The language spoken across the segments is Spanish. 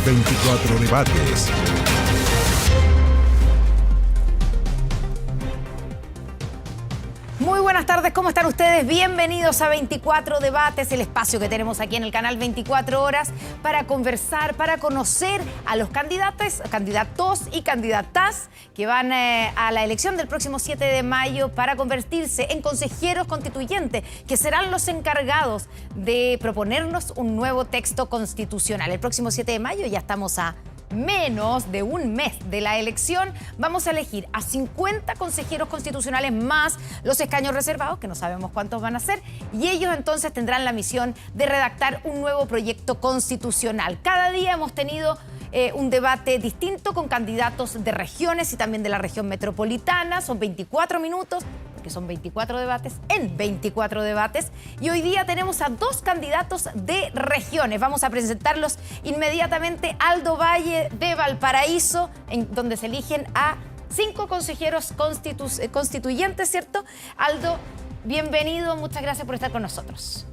24 Debates. Muy buenas tardes, ¿cómo están ustedes? Bienvenidos a 24 Debates, el espacio que tenemos aquí en el canal 24 Horas para conversar, para conocer a los candidatos y candidatas que van a la elección del próximo 7 de mayo para convertirse en consejeros constituyentes, que serán los encargados de proponernos un nuevo texto constitucional. El próximo 7 de mayo ya estamos a menos de un mes de la elección. Vamos a elegir a 50 consejeros constitucionales más los escaños reservados, que no sabemos cuántos van a ser, y ellos entonces tendrán la misión de redactar un nuevo proyecto constitucional. Cada día hemos tenido un debate distinto con candidatos de regiones y también de la región metropolitana. Son 24 minutos, porque son 24 debates en 24 debates. Y hoy día tenemos a dos candidatos de regiones. Vamos a presentarlos inmediatamente. Aldo Valle de Valparaíso, en donde se eligen a 5 consejeros constituyentes, ¿cierto? Aldo, bienvenido, muchas gracias por estar con nosotros.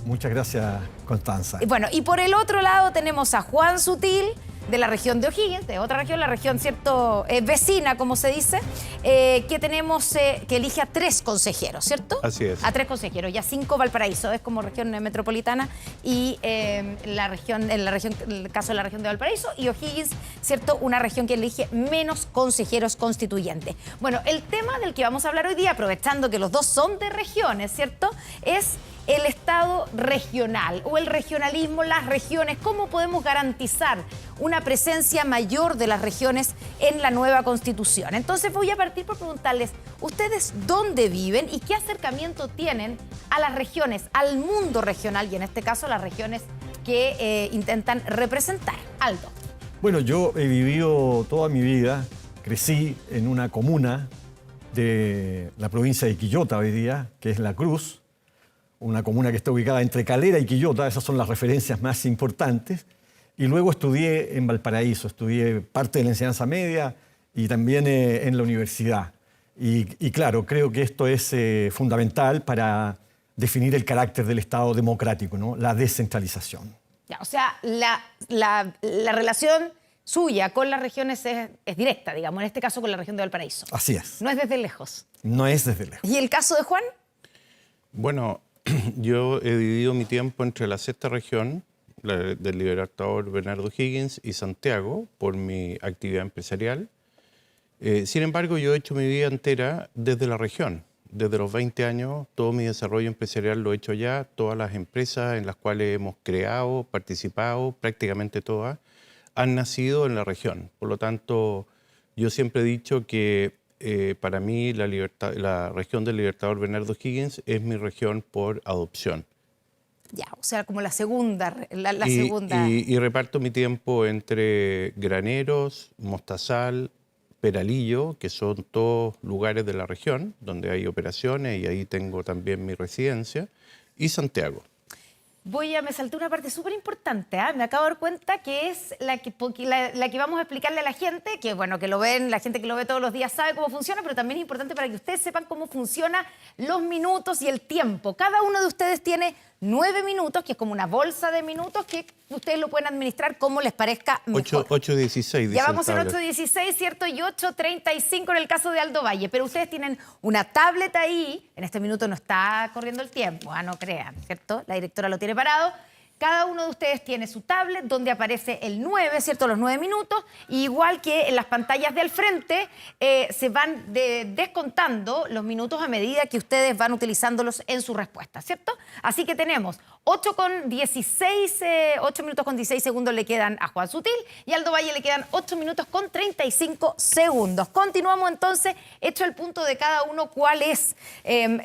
Muchas gracias, Constanza. Bueno, y por el otro lado tenemos a Juan Sutil, de la región de O'Higgins, de otra región, la región, ¿cierto?, vecina, como se dice, que tenemos que elige a 3 consejeros, ¿cierto? Así es. A 3 consejeros, ya 5 Valparaíso, es como región metropolitana, y en el caso de la región de Valparaíso, y O'Higgins, ¿cierto?, una región que elige menos consejeros constituyentes. Bueno, el tema del que vamos a hablar hoy día, aprovechando que los dos son de regiones, ¿cierto?, es el Estado regional o el regionalismo, las regiones. ¿Cómo podemos garantizar una presencia mayor de las regiones en la nueva Constitución? Entonces voy a partir por preguntarles, ¿ustedes dónde viven y qué acercamiento tienen a las regiones, al mundo regional y en este caso a las regiones que intentan representar? Aldo. Bueno, yo he vivido toda mi vida, crecí en una comuna de la provincia de Quillota hoy día, que es La Cruz, una comuna que está ubicada entre Calera y Quillota, esas son las referencias más importantes. Y luego estudié en Valparaíso, estudié parte de la enseñanza media y también en la universidad. Y claro, creo que esto es fundamental para definir el carácter del Estado democrático, ¿no? La descentralización. Ya, o sea, la relación suya con las regiones es directa, digamos, en este caso con la región de Valparaíso. Así es. No es desde lejos. No es desde lejos. ¿Y el caso de Juan? Bueno, yo he dividido mi tiempo entre la sexta región, del Libertador Bernardo O'Higgins, y Santiago, por mi actividad empresarial. Sin embargo, yo he hecho mi vida entera desde la región. Desde los 20 años, todo mi desarrollo empresarial lo he hecho allá. Todas las empresas en las cuales hemos creado, participado, prácticamente todas, han nacido en la región. Por lo tanto, yo siempre he dicho que para mí la región del Libertador Bernardo O'Higgins es mi región por adopción. Ya, o sea, como la segunda. Y reparto mi tiempo entre Graneros, Mostazal, Peralillo, que son todos lugares de la región donde hay operaciones y ahí tengo también mi residencia, y Santiago. Me salté una parte súper importante, ¿eh? Me acabo de dar cuenta que es la que vamos a explicarle a la gente, que bueno, que lo ven, la gente que lo ve todos los días sabe cómo funciona, pero también es importante para que ustedes sepan cómo funcionan los minutos y el tiempo. Cada uno de ustedes tiene 9 minutos, que es como una bolsa de minutos que ustedes lo pueden administrar como les parezca mejor. 8:16. Ya vamos en 8:16, ¿cierto? Y 8:35 en el caso de Aldo Valle. Pero ustedes tienen una tablet ahí. En este minuto no está corriendo el tiempo, no crean, ¿cierto? La directora lo tiene parado. Cada uno de ustedes tiene su tablet donde aparece el 9, ¿cierto? Los 9 minutos. Y igual que en las pantallas de al frente, se van descontando los minutos a medida que ustedes van utilizándolos en su respuesta, ¿cierto? Así que tenemos 8 minutos con 16 segundos le quedan a Juan Sutil y a Aldo Valle le quedan 8 minutos con 35 segundos. Continuamos entonces, hecho el punto de cada uno, cuál es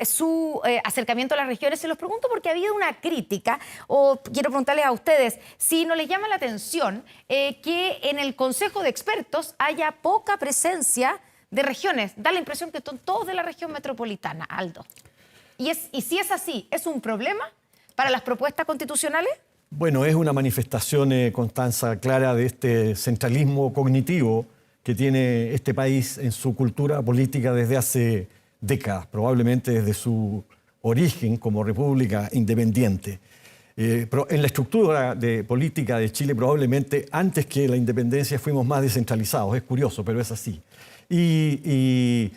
su acercamiento a las regiones. Se los pregunto porque ha habido una crítica, o quiero preguntarles a ustedes si no les llama la atención que en el Consejo de Expertos haya poca presencia de regiones. Da la impresión que son todos de la región metropolitana, Aldo. Y si es así, ¿es un problema para las propuestas constitucionales? Bueno, es una manifestación, Constanza, clara de este centralismo cognitivo que tiene este país en su cultura política desde hace décadas, probablemente desde su origen como república independiente. Pero en la estructura de política de Chile probablemente antes que la independencia fuimos más descentralizados. Es curioso, pero es así. Y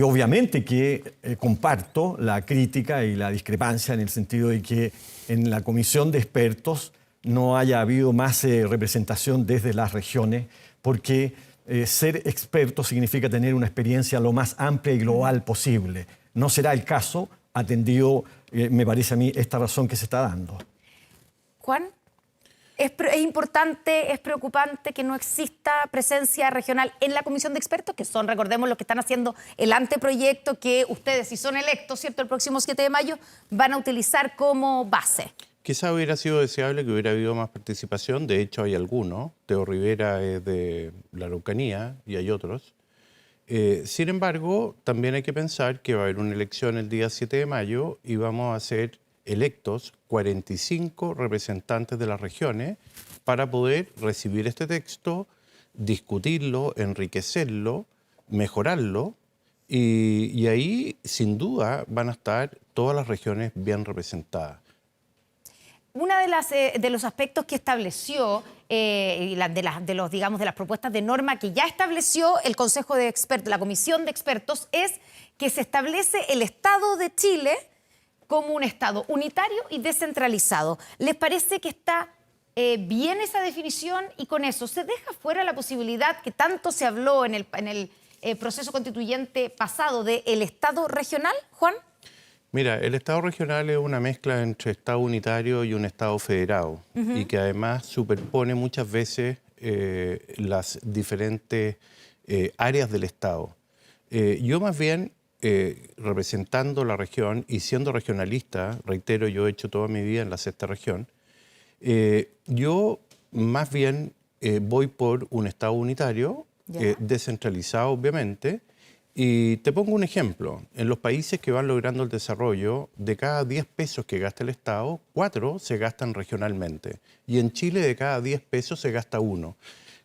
obviamente que comparto la crítica y la discrepancia en el sentido de que en la comisión de expertos no haya habido más representación desde las regiones, porque ser experto significa tener una experiencia lo más amplia y global posible. No será el caso, atendido, me parece a mí, esta razón que se está dando. Juan, ¿es importante, es preocupante que no exista presencia regional en la comisión de expertos, que son, recordemos, los que están haciendo el anteproyecto que ustedes, si son electos, ¿cierto?, el próximo 7 de mayo, van a utilizar como base? Quizá hubiera sido deseable que hubiera habido más participación. De hecho, hay algunos. Teo Rivera es de la Araucanía y hay otros. Sin embargo, también hay que pensar que va a haber una elección el día 7 de mayo y vamos a ser electos 45 representantes de las regiones para poder recibir este texto, discutirlo, enriquecerlo, mejorarlo y ahí sin duda van a estar todas las regiones bien representadas. Una de los aspectos que estableció y de las propuestas de norma que ya estableció el Consejo de Expertos, la Comisión de Expertos, es que se establece el Estado de Chile como un Estado unitario y descentralizado. ¿Les parece que está bien esa definición? Y con eso, ¿se deja fuera la posibilidad que tanto se habló en el proceso constituyente pasado del Estado regional, Juan? Mira, el Estado regional es una mezcla entre Estado unitario y un Estado federado y que además superpone muchas veces las diferentes áreas del Estado. Yo más bien, representando la región y siendo regionalista, reitero, yo he hecho toda mi vida en la sexta región, yo más bien voy por un Estado unitario, descentralizado obviamente. Y te pongo un ejemplo. En los países que van logrando el desarrollo, de cada 10 pesos que gasta el Estado, 4 se gastan regionalmente. Y en Chile, de cada 10 pesos se gasta 1.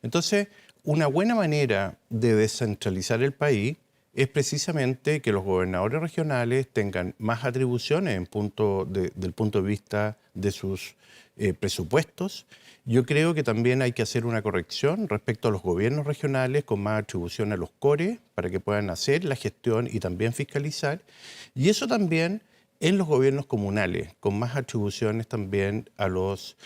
Entonces, una buena manera de descentralizar el país es precisamente que los gobernadores regionales tengan más atribuciones desde el punto de vista de sus presupuestos. Yo creo que también hay que hacer una corrección respecto a los gobiernos regionales con más atribución a los CORE para que puedan hacer la gestión y también fiscalizar. Y eso también en los gobiernos comunales, con más atribuciones también a los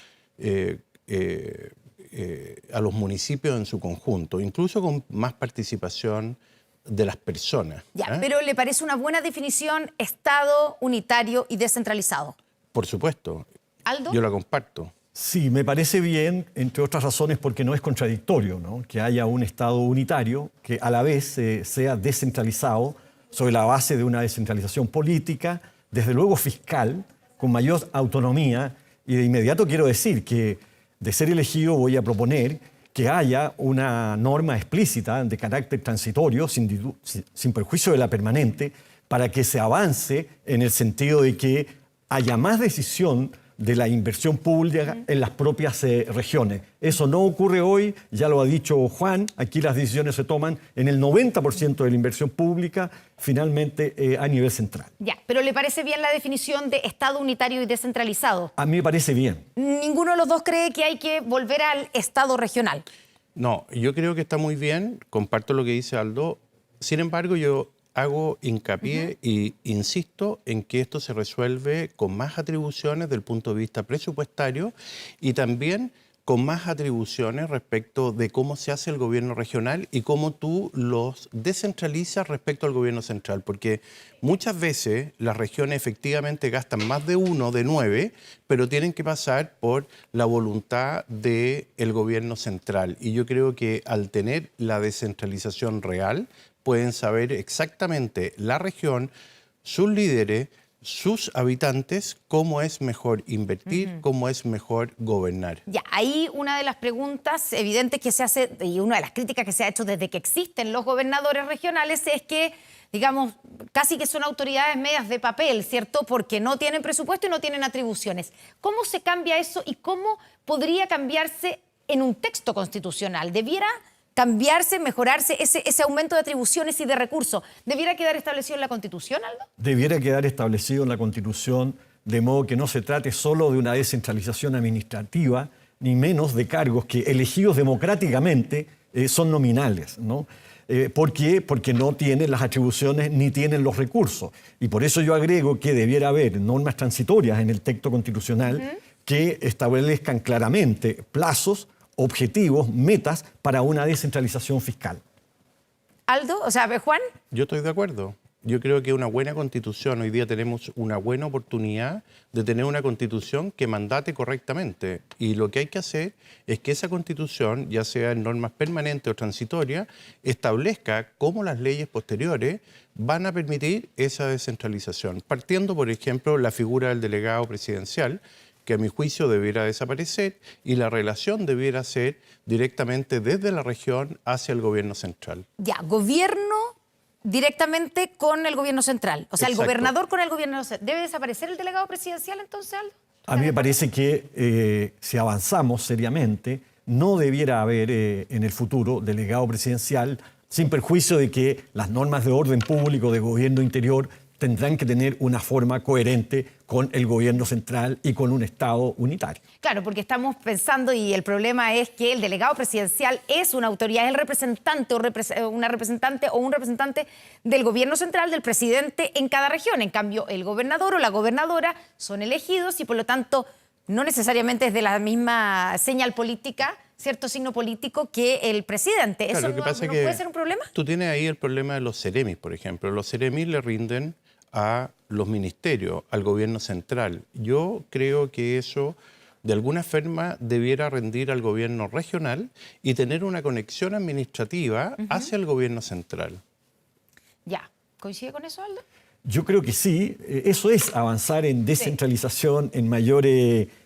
municipios en su conjunto, incluso con más participación de las personas. Ya, pero ¿le parece una buena definición Estado unitario y descentralizado? Por supuesto. ¿Aldo? Yo la comparto. Sí, me parece bien, entre otras razones, porque no es contradictorio, ¿no?, que haya un Estado unitario que a la vez sea descentralizado sobre la base de una descentralización política, desde luego fiscal, con mayor autonomía. Y de inmediato quiero decir que, de ser elegido, voy a proponer que haya una norma explícita de carácter transitorio, sin perjuicio de la permanente, para que se avance en el sentido de que haya más decisión de la inversión pública en las propias regiones. Eso no ocurre hoy, ya lo ha dicho Juan, aquí las decisiones se toman en el 90% de la inversión pública, finalmente a nivel central. Ya, pero ¿le parece bien la definición de Estado unitario y descentralizado? A mí me parece bien. ¿Ninguno de los dos cree que hay que volver al Estado regional? No, yo creo que está muy bien, comparto lo que dice Aldo. Sin embargo, yo hago hincapié e insisto en que esto se resuelve con más atribuciones desde el punto de vista presupuestario y también con más atribuciones respecto de cómo se hace el gobierno regional y cómo tú los descentralizas respecto al gobierno central. Porque muchas veces las regiones efectivamente gastan más de 1 de 9, pero tienen que pasar por la voluntad del gobierno central. Y yo creo que al tener la descentralización real, pueden saber exactamente la región, sus líderes, sus habitantes, cómo es mejor invertir, cómo es mejor gobernar. Ya, ahí una de las preguntas evidentes que se hace y una de las críticas que se ha hecho desde que existen los gobernadores regionales es que, digamos, casi que son autoridades medias de papel, ¿cierto? Porque no tienen presupuesto y no tienen atribuciones. ¿Cómo se cambia eso y cómo podría cambiarse en un texto constitucional? ¿Debiera cambiarse, mejorarse ese aumento de atribuciones y de recursos? ¿Debiera quedar establecido en la Constitución, Aldo? Debiera quedar establecido en la Constitución de modo que no se trate solo de una descentralización administrativa, ni menos de cargos que, elegidos democráticamente, son nominales, ¿no? ¿Por qué? Porque no tienen las atribuciones ni tienen los recursos. Y por eso yo agrego que debiera haber normas transitorias en el texto constitucional que establezcan claramente plazos, objetivos, metas para una descentralización fiscal. Aldo, o sea, Juan. Yo estoy de acuerdo. Yo creo que una buena constitución, hoy día tenemos una buena oportunidad de tener una constitución que mandate correctamente. Y lo que hay que hacer es que esa constitución, ya sea en normas permanentes o transitorias, establezca cómo las leyes posteriores van a permitir esa descentralización. Partiendo, por ejemplo, la figura del delegado presidencial, que a mi juicio debiera desaparecer y la relación debiera ser directamente desde la región hacia el gobierno central. Ya, gobierno directamente con el gobierno central. O sea, Exacto. el gobernador con el gobierno central. ¿Debe desaparecer el delegado presidencial entonces, Aldo? A mí me parece que si avanzamos seriamente, no debiera haber en el futuro delegado presidencial, sin perjuicio de que las normas de orden público, de gobierno interior, tendrán que tener una forma coherente con el gobierno central y con un Estado unitario. Claro, porque estamos pensando, y el problema es que el delegado presidencial es una autoridad, es el representante una representante o un representante del gobierno central, del presidente en cada región. En cambio, el gobernador o la gobernadora son elegidos y por lo tanto no necesariamente es de la misma señal política, cierto signo político que el presidente. Claro, ¿Eso lo que no pasa es puede ser un problema? Tú tienes ahí el problema de los seremis, por ejemplo. Los seremis le rinden a los ministerios, al gobierno central. Yo creo que eso de alguna forma debiera rendir al gobierno regional y tener una conexión administrativa hacia el gobierno central. Ya, ¿coincide con eso, Aldo? Yo creo que sí, eso es avanzar en descentralización, en mayor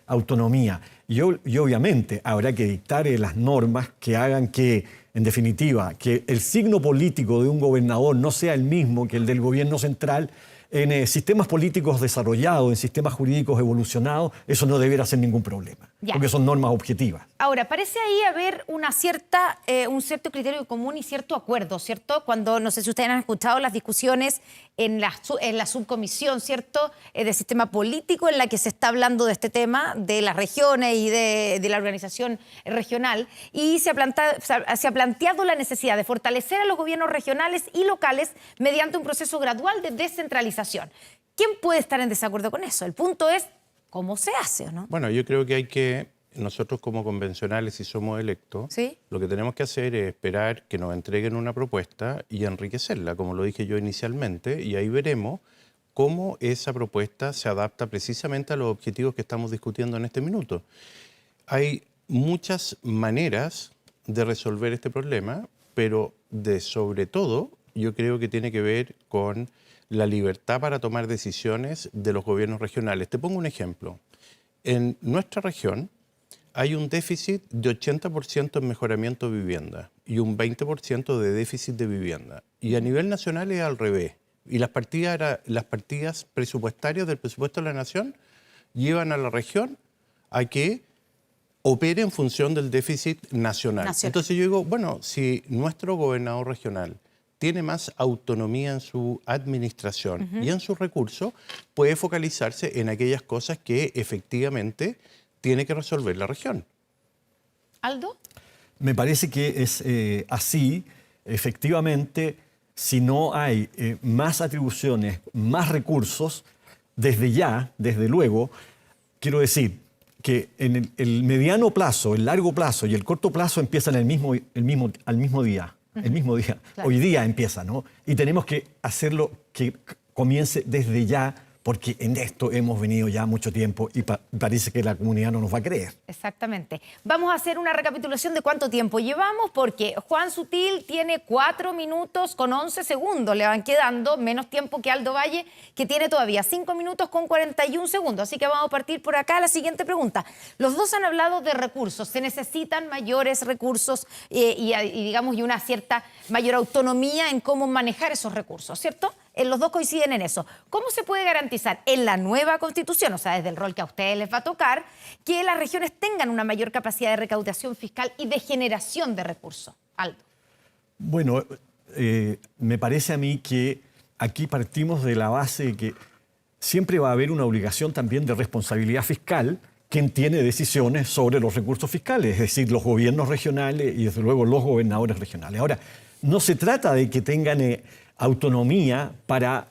autonomía. Y obviamente habrá que dictar las normas que hagan que, en definitiva, que el signo político de un gobernador no sea el mismo que el del gobierno central. En sistemas políticos desarrollados, en sistemas jurídicos evolucionados, eso no debiera ser ningún problema, porque son normas objetivas. Ahora, parece ahí haber un cierto criterio común y cierto acuerdo, ¿cierto? Cuando, no sé si ustedes han escuchado las discusiones en la subcomisión, ¿cierto?, del sistema político en la que se está hablando de este tema, de las regiones y de la organización regional, y se ha planteado la necesidad de fortalecer a los gobiernos regionales y locales mediante un proceso gradual de descentralización. ¿Quién puede estar en desacuerdo con eso? El punto es cómo se hace, ¿no? Bueno, yo creo que nosotros como convencionales, si somos electos, ¿Sí? lo que tenemos que hacer es esperar que nos entreguen una propuesta y enriquecerla, como lo dije yo inicialmente, y ahí veremos cómo esa propuesta se adapta precisamente a los objetivos que estamos discutiendo en este minuto. Hay muchas maneras de resolver este problema, pero sobre todo yo creo que tiene que ver con la libertad para tomar decisiones de los gobiernos regionales. Te pongo un ejemplo. En nuestra región hay un déficit de 80% en mejoramiento de vivienda y un 20% de déficit de vivienda. Y a nivel nacional es al revés. Y las partidas presupuestarias del presupuesto de la nación llevan a la región a que opere en función del déficit nacional. Entonces yo digo, bueno, si nuestro gobernador regional tiene más autonomía en su administración y en sus recursos, puede focalizarse en aquellas cosas que efectivamente tiene que resolver la región. ¿Aldo? Me parece que es así. Efectivamente, si no hay más atribuciones, más recursos, desde luego, quiero decir que en el mediano plazo, el largo plazo y el corto plazo empiezan al mismo día. El mismo día. Claro. Hoy día empieza, ¿no? Y tenemos que hacerlo que comience desde ya, porque en esto hemos venido ya mucho tiempo y parece que la comunidad no nos va a creer. Exactamente. Vamos a hacer una recapitulación de cuánto tiempo llevamos, porque Juan Sutil tiene 4 minutos con 11 segundos. Le van quedando menos tiempo que Aldo Valle, que tiene todavía 5 minutos con 41 segundos. Así que vamos a partir por acá a la siguiente pregunta. Los dos han hablado de recursos. Se necesitan mayores recursos y una cierta mayor autonomía en cómo manejar esos recursos, ¿cierto? Los dos coinciden en eso. ¿Cómo se puede garantizar en la nueva Constitución, o sea, desde el rol que a ustedes les va a tocar, que las regiones tengan una mayor capacidad de recaudación fiscal y de generación de recursos? Aldo. Bueno, me parece a mí que aquí partimos de la base de que siempre va a haber una obligación también de responsabilidad fiscal quien tiene decisiones sobre los recursos fiscales, es decir, los gobiernos regionales y desde luego los gobernadores regionales. Ahora, no se trata de que tengan autonomía para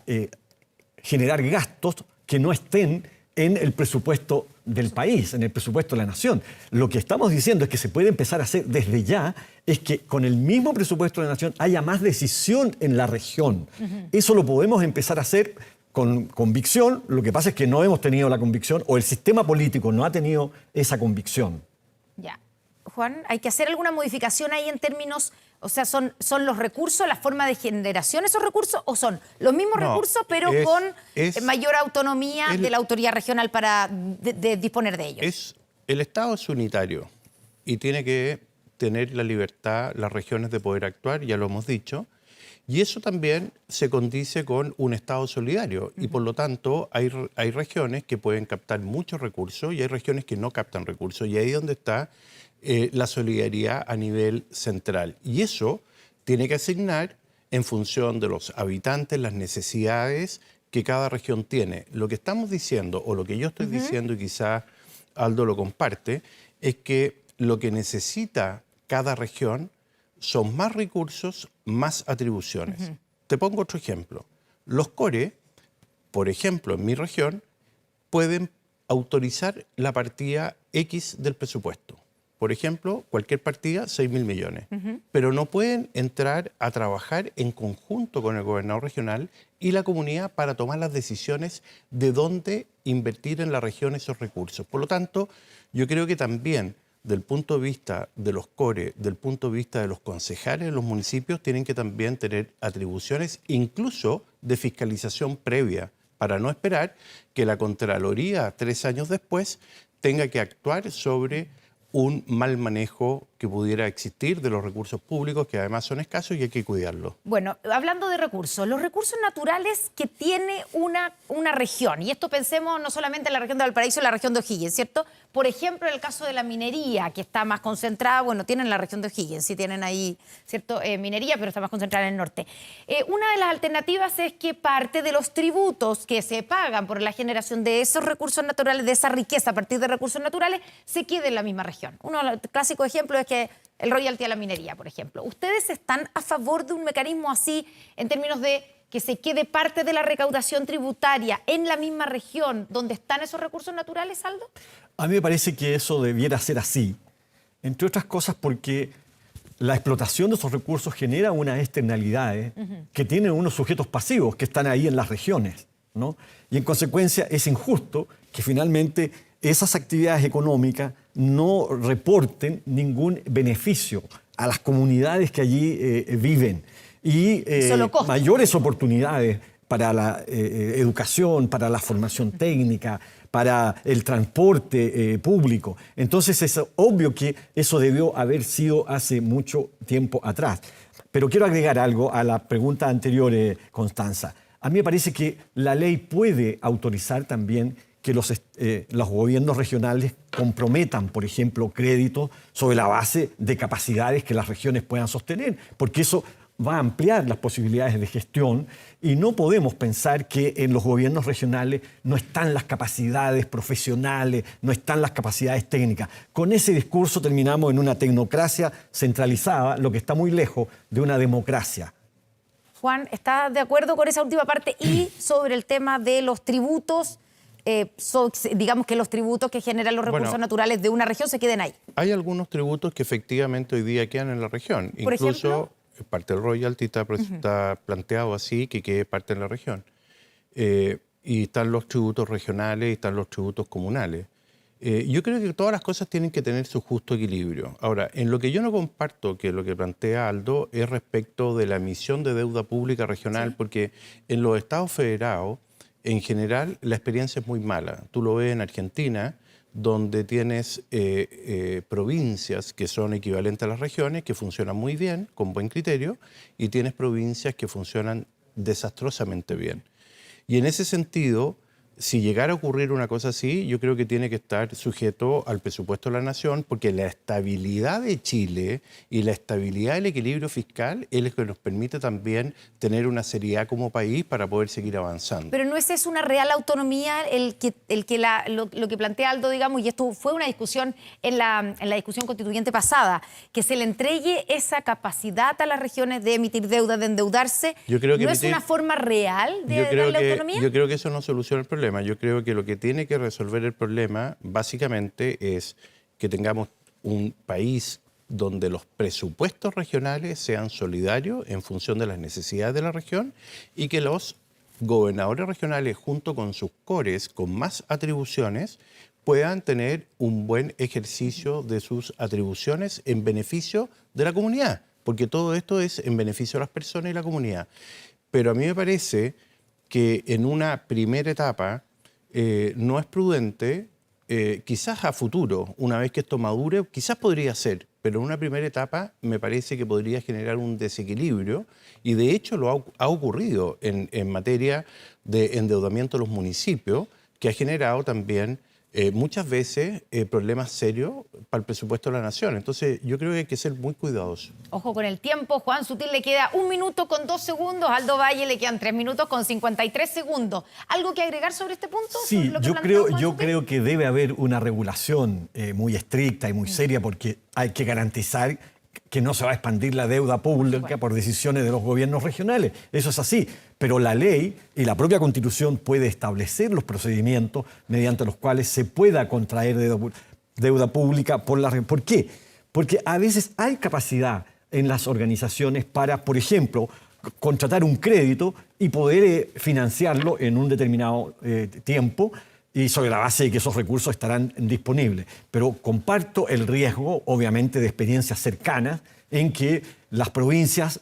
generar gastos que no estén en el presupuesto del país, en el presupuesto de la nación. Lo que estamos diciendo es que se puede empezar a hacer desde ya, es que con el mismo presupuesto de la nación haya más decisión en la región. Eso lo podemos empezar a hacer con convicción. Lo que pasa es que no hemos tenido la convicción, o el sistema político no ha tenido esa convicción. Ya. Juan, ¿hay que hacer alguna modificación ahí en términos, o sea, son los recursos, la forma de generación esos recursos, o son los mismos recursos pero con mayor autonomía de la autoridad regional para de disponer de ellos? El Estado es unitario y tiene que tener la libertad, las regiones, de poder actuar, ya lo hemos dicho, y eso también se condice con un Estado solidario y por lo tanto hay regiones que pueden captar muchos recursos y hay regiones que no captan recursos, y ahí es donde está la solidaridad a nivel central. Y eso tiene que asignar en función de los habitantes, las necesidades que cada región tiene. Lo que estamos diciendo, o lo que yo estoy diciendo, y quizás Aldo lo comparte, es que lo que necesita cada región son más recursos, más atribuciones. Te pongo otro ejemplo. Los CORE, por ejemplo, en mi región, pueden autorizar la partida X del presupuesto. Por ejemplo, cualquier partida, 6.000 millones. Pero no pueden entrar a trabajar en conjunto con el gobernador regional y la comunidad para tomar las decisiones de dónde invertir en la región esos recursos. Por lo tanto, yo creo que también, del punto de vista de los CORE, del punto de vista de los concejales de los municipios, tienen que también tener atribuciones, incluso de fiscalización previa, para no esperar que la Contraloría, 3 años después, tenga que actuar sobre un mal manejo que pudiera existir de los recursos públicos, que además son escasos y hay que cuidarlos. Bueno, hablando de recursos, los recursos naturales que tiene una región, y esto pensemos no solamente en la región de Valparaíso, en la región de O'Higgins, ¿cierto? Por ejemplo, en el caso de la minería, que está más concentrada, bueno, tienen la región de O'Higgins, sí tienen ahí, ¿cierto? Minería, pero está más concentrada en el norte. Una de las alternativas es que parte de los tributos que se pagan por la generación de esos recursos naturales, de esa riqueza a partir de recursos naturales, se quede en la misma región. Uno de los clásicos ejemplos es que el royalty a la minería, por ejemplo. ¿Ustedes están a favor de un mecanismo así en términos de que se quede parte de la recaudación tributaria en la misma región donde están esos recursos naturales, Aldo? A mí me parece que eso debiera ser así, entre otras cosas porque la explotación de esos recursos genera unas externalidades que tienen unos sujetos pasivos que están ahí en las regiones, ¿no? Y en consecuencia es injusto que finalmente esas actividades económicas no reporten ningún beneficio a las comunidades que allí viven y mayores oportunidades para la educación, para la formación técnica, para el transporte público. Entonces es obvio que eso debió haber sido hace mucho tiempo atrás. Pero quiero agregar algo a la pregunta anterior, Constanza. A mí me parece que la ley puede autorizar también que los gobiernos regionales comprometan, por ejemplo, créditos sobre la base de capacidades que las regiones puedan sostener, porque eso va a ampliar las posibilidades de gestión y no podemos pensar que en los gobiernos regionales no están las capacidades profesionales, no están las capacidades técnicas. Con ese discurso terminamos en una tecnocracia centralizada, lo que está muy lejos de una democracia. Juan, ¿está de acuerdo con esa última parte? Y sobre el tema de los tributos, digamos que los tributos que generan los recursos naturales de una región se queden ahí. Hay algunos tributos que efectivamente hoy día quedan en la región. ¿Por ejemplo? Parte del royalty está planteado así, que quede parte en la región. Y están los tributos regionales y están los tributos comunales. Yo creo que todas las cosas tienen que tener su justo equilibrio. Ahora, en lo que yo no comparto, que lo que plantea Aldo, es respecto de la emisión de deuda pública regional, porque en los estados federados, en general, la experiencia es muy mala. Tú lo ves en Argentina, donde tienes provincias que son equivalentes a las regiones, que funcionan muy bien, con buen criterio, y tienes provincias que funcionan desastrosamente bien. Y en ese sentido, si llegara a ocurrir una cosa así, yo creo que tiene que estar sujeto al presupuesto de la nación, porque la estabilidad de Chile y la estabilidad del equilibrio fiscal es lo que nos permite también tener una seriedad como país para poder seguir avanzando. Pero no es una real autonomía lo que plantea Aldo, digamos, y esto fue una discusión en la discusión constituyente pasada, que se le entregue esa capacidad a las regiones de emitir deuda, de endeudarse. Yo creo que ¿No es una forma real de darle autonomía? Yo creo que eso no soluciona el problema. Yo creo que lo que tiene que resolver el problema básicamente es que tengamos un país donde los presupuestos regionales sean solidarios en función de las necesidades de la región y que los gobernadores regionales, junto con sus cores con más atribuciones, puedan tener un buen ejercicio de sus atribuciones en beneficio de la comunidad, porque todo esto es en beneficio de las personas y la comunidad. Pero a mí me parece que en una primera etapa no es prudente, quizás a futuro, una vez que esto madure, quizás podría ser, pero en una primera etapa me parece que podría generar un desequilibrio y de hecho lo ha ocurrido en materia de endeudamiento de los municipios, que ha generado también muchas veces problemas serios para el presupuesto de la nación. Entonces yo creo que hay que ser muy cuidadosos. Ojo con el tiempo. Juan Sutil le queda 1 minuto con 2 segundos. Aldo Valle le quedan 3 minutos con 53 segundos. ¿Algo que agregar sobre este punto? Sí, yo creo que debe haber una regulación muy estricta y muy seria, porque hay que garantizar que no se va a expandir la deuda pública por decisiones de los gobiernos regionales. Eso es así. Pero la ley y la propia Constitución puede establecer los procedimientos mediante los cuales se pueda contraer deuda pública por la región. ¿Por qué? Porque a veces hay capacidad en las organizaciones para, por ejemplo, contratar un crédito y poder financiarlo en un determinado tiempo, y sobre la base de que esos recursos estarán disponibles. Pero comparto el riesgo, obviamente, de experiencias cercanas en que las provincias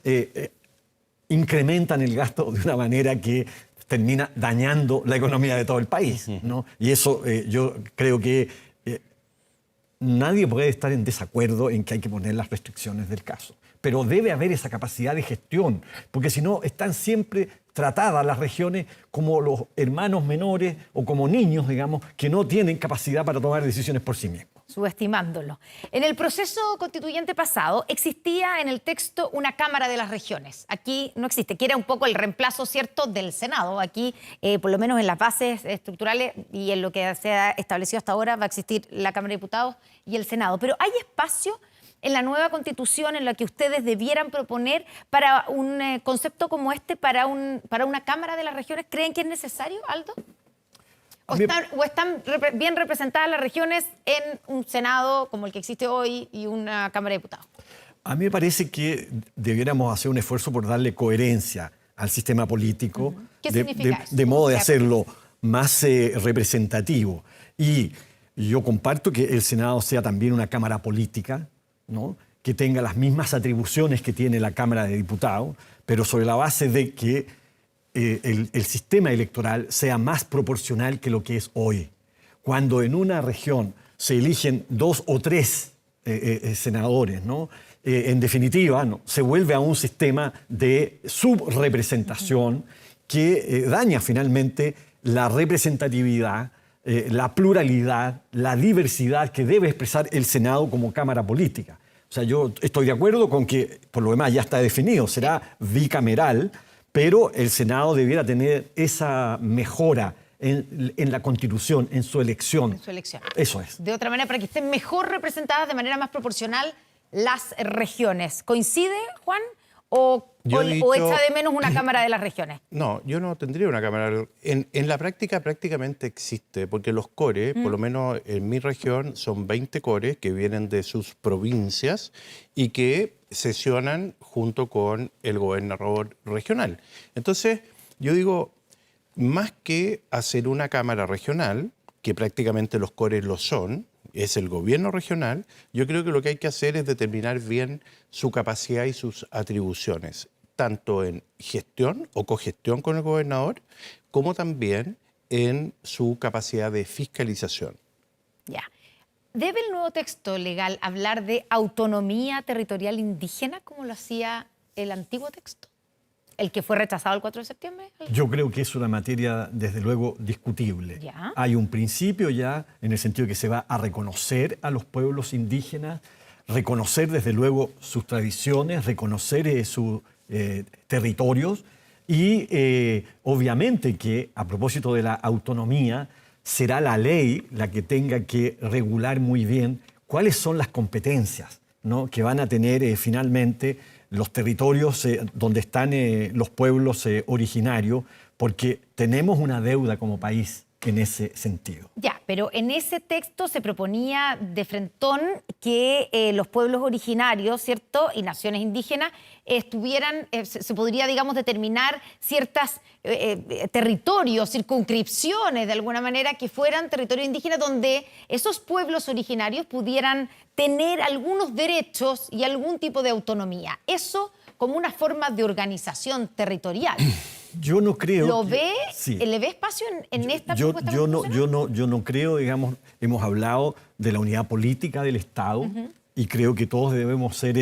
incrementan el gasto de una manera que termina dañando la economía de todo el país, ¿no? Y eso yo creo que nadie puede estar en desacuerdo en que hay que poner las restricciones del caso. Pero debe haber esa capacidad de gestión, porque si no están siempre tratadas las regiones como los hermanos menores o como niños, digamos, que no tienen capacidad para tomar decisiones por sí mismos. Subestimándolo. En el proceso constituyente pasado existía en el texto una Cámara de las Regiones. Aquí no existe, que era un poco el reemplazo, ¿cierto?, del Senado. Aquí, por lo menos en las bases estructurales y en lo que se ha establecido hasta ahora, va a existir la Cámara de Diputados y el Senado. Pero ¿hay espacio en la nueva Constitución en la que ustedes debieran proponer para un concepto como este, para una Cámara de las Regiones? ¿Creen que es necesario, Aldo? ¿O están bien representadas las regiones en un Senado como el que existe hoy y una Cámara de Diputados? A mí me parece que debiéramos hacer un esfuerzo por darle coherencia al sistema político. ¿Qué significa eso? De modo de hacerlo más representativo. Y yo comparto que el Senado sea también una Cámara política, ¿no?, que tenga las mismas atribuciones que tiene la Cámara de Diputados, pero sobre la base de que el sistema electoral sea más proporcional que lo que es hoy. Cuando en una región se eligen 2 o 3 senadores, ¿no?, en definitiva, ¿no?, se vuelve a un sistema de subrepresentación que daña finalmente la representatividad, la pluralidad, la diversidad que debe expresar el Senado como Cámara política. O sea, yo estoy de acuerdo con que, por lo demás, ya está definido, será bicameral, pero el Senado debiera tener esa mejora en la Constitución, en su elección. En su elección. Eso es. De otra manera, para que estén mejor representadas de manera más proporcional las regiones. ¿Coincide, Juan? ¿O echa de menos una Cámara de las Regiones? No, yo no tendría una Cámara. En la práctica prácticamente existe, porque los cores, por lo menos en mi región, son 20 cores que vienen de sus provincias y que sesionan junto con el gobernador regional. Entonces, yo digo, más que hacer una Cámara regional, que prácticamente los cores lo son, es el gobierno regional, yo creo que lo que hay que hacer es determinar bien su capacidad y sus atribuciones, tanto en gestión o cogestión con el gobernador, como también en su capacidad de fiscalización. Ya. ¿Debe el nuevo texto legal hablar de autonomía territorial indígena como lo hacía el antiguo texto? ¿El que fue rechazado el 4 de septiembre? Yo creo que es una materia, desde luego, discutible. Ya. Hay un principio ya en el sentido que se va a reconocer a los pueblos indígenas, reconocer, desde luego, sus tradiciones, reconocer sus territorios y, obviamente, que a propósito de la autonomía, será la ley la que tenga que regular muy bien cuáles son las competencias, ¿no?, que van a tener finalmente los territorios donde están los pueblos originarios, porque tenemos una deuda como país en ese sentido. Ya, pero en ese texto se proponía de frentón que los pueblos originarios, ¿cierto?, y naciones indígenas estuvieran, se podría, digamos, determinar ciertos territorios, circunscripciones, de alguna manera, que fueran territorios indígenas donde esos pueblos originarios pudieran tener algunos derechos y algún tipo de autonomía. Eso como una forma de organización territorial. Yo no creo. ¿Lo ve? Sí. ¿Le ve espacio en esta propuesta? Yo no creo, digamos, hemos hablado de la unidad política del Estado y creo que todos debemos ser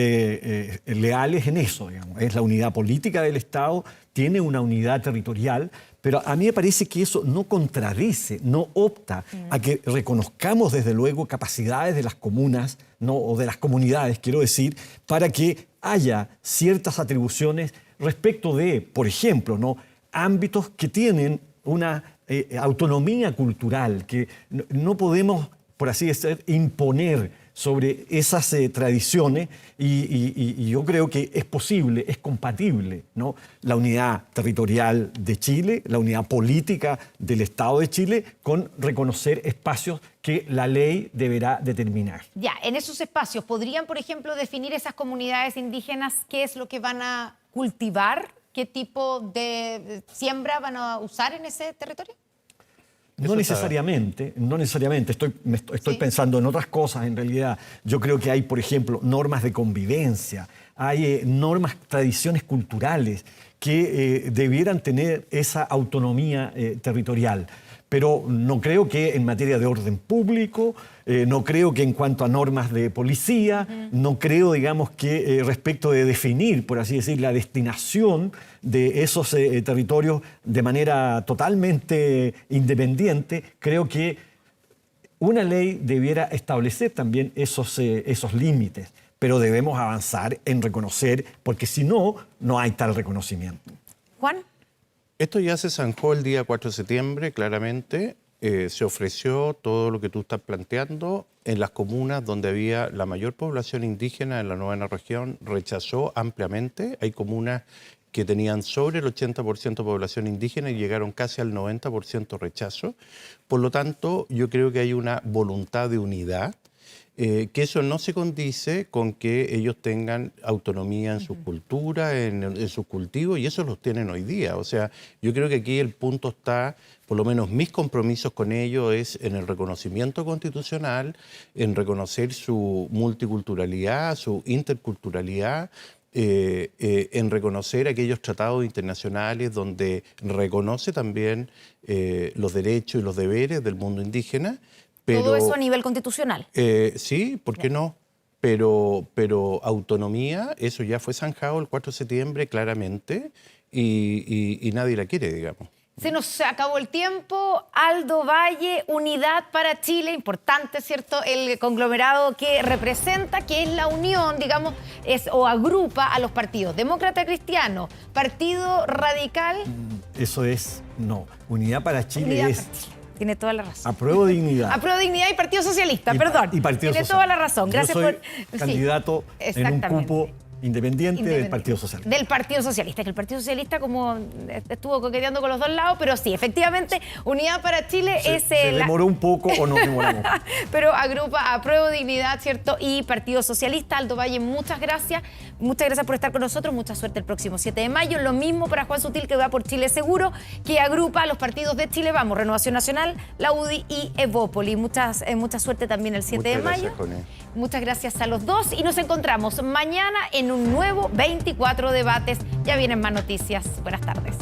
leales en eso, digamos. Es la unidad política del Estado, tiene una unidad territorial, pero a mí me parece que eso no contradice, no opta a que reconozcamos desde luego capacidades de las comunas, ¿no?, o de las comunidades, quiero decir, para que haya ciertas atribuciones respecto de, por ejemplo, ¿no?, ámbitos que tienen una autonomía cultural, que no podemos, por así decir, imponer sobre esas tradiciones y yo creo que es posible, es compatible, ¿no?, la unidad territorial de Chile, la unidad política del Estado de Chile, con reconocer espacios que la ley deberá determinar. Ya, en esos espacios, ¿podrían, por ejemplo, definir esas comunidades indígenas qué es lo que van a cultivar? ¿Qué tipo de siembra van a usar en ese territorio? No necesariamente, estoy pensando en otras cosas en realidad. Yo creo que hay, por ejemplo, normas de convivencia, hay normas, tradiciones culturales que debieran tener esa autonomía territorial. Pero no creo que en materia de orden público, no creo que en cuanto a normas de policía, no creo, digamos, que respecto de definir, por así decir, la destinación de esos territorios de manera totalmente independiente, creo que una ley debiera establecer también esos límites, pero debemos avanzar en reconocer, porque si no, no hay tal reconocimiento. Juan. Esto ya se zanjó el día 4 de septiembre, claramente. Se ofreció todo lo que tú estás planteando en las comunas donde había la mayor población indígena en la 9ª región, rechazó ampliamente. Hay comunas que tenían sobre el 80% de población indígena y llegaron casi al 90% rechazo. Por lo tanto, yo creo que hay una voluntad de unidad, que eso no se condice con que ellos tengan autonomía en su cultura, en sus cultivos, y eso los tienen hoy día. O sea, yo creo que aquí el punto está, por lo menos mis compromisos con ellos es en el reconocimiento constitucional, en reconocer su multiculturalidad, su interculturalidad, en reconocer aquellos tratados internacionales donde reconoce también los derechos y los deberes del mundo indígena. Pero, ¿todo eso a nivel constitucional? Sí, ¿por qué no? Pero autonomía, eso ya fue zanjado el 4 de septiembre claramente y nadie la quiere, digamos. Se nos acabó el tiempo. Aldo Valle, Unidad para Chile, importante, ¿cierto? El conglomerado que representa, que es la unión, digamos, o agrupa a los partidos Demócrata Cristiano, Partido Radical. Eso es, no. Unidad para Chile Unidad es... para Chile. Tiene toda la razón. Apruebo Dignidad. Apruebo Dignidad y Partido Socialista, perdón. Y Partido Tiene Socialista. toda la razón. Gracias Yo soy por... candidato en un cupo independiente del Partido Socialista. Del Partido Socialista, que el Partido Socialista como estuvo coqueteando con los dos lados, pero sí, efectivamente, Unidad para Chile es... ¿Se demoró un poco o no demoramos? Pero agrupa Apruebo Dignidad, ¿cierto? Y Partido Socialista. Aldo Valle, muchas gracias. Muchas gracias por estar con nosotros. Mucha suerte el próximo 7 de mayo. Lo mismo para Juan Sutil, que va por Chile Seguro, que agrupa a los partidos de Chile Vamos, Renovación Nacional, la UDI y Evópoli. Mucha suerte también el 7 de mayo. Muchas gracias a los dos y nos encontramos mañana en un nuevo 24 debates. Ya vienen más noticias. Buenas tardes.